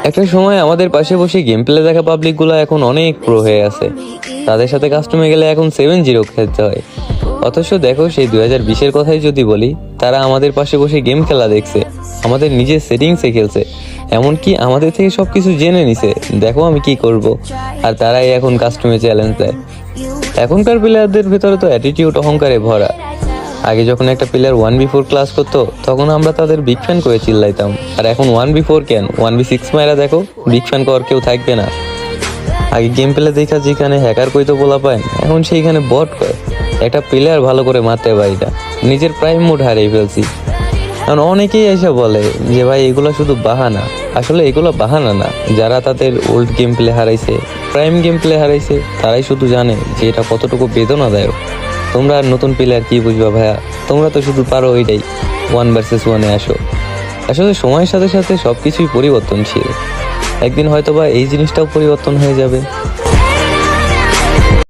একটা সময় আমাদের পাশে বসে গেম প্লে দেখা পাবলিক গুলো এখন অনেক প্রো হয়ে আছে। তাদের সাথে কাস্টমে গেলে এখন 7-0 খেলতে হয়। অথচ দেখো সেই 2020-এর কথাই যদি বলি, তারা আমাদের পাশে বসে গেম খেলা দেখছে, আমাদের নিজের সেটিংসে খেলছে, এমনকি আমাদের থেকে সবকিছু জেনে নিছে দেখো আমি কি করব। আর তারাই এখন কাস্টমে চ্যালেঞ্জ দেয়। এখনকার প্লেয়ারদের ভেতরে তো অ্যাটিটিউড অহংকারে ভরা। আগে যখন একটা প্লেয়ার 1v4 ক্লাস করতো তখন আমরা তাদের বিগ ফ্যান করে চিল্লাইতাম, আর এখন 1v4 কেন 1v6 মাইরা দেখো, বিগ ফ্যান করার কেউ থাকবে না। আগে গেম প্লে দেখা যেখানে হ্যাকার কইতো বলা পায়, এখন সেইখানে বট কয়। একটা প্লেয়ার ভালো করে মারতে পারি না, নিজের প্রাইম মোড হারিয়ে ফেলছি। কারণ অনেকেই এসে বলে যে ভাই এগুলো শুধু বাহানা। আসলে এগুলো বাহানা না, যারা তাদের ওল্ড গেম প্লে হারাইছে, প্রাইম গেম প্লে হারাইছে, তারাই শুধু জানে যে এটা কতটুকু বেদনাদায়ক। তোমরা আর নতুন প্লেয়ার কি বুঝবা ভাইয়া, তোমরা তো শুধু পারো ওইটাই 1 ভার্সেস 1-এ আসো। আসলে সময়ের সাথে সাথে সবকিছুই পরিবর্তনশীল, একদিন হয়তোবা এই জিনিসটাও পরিবর্তন হয়ে যাবে।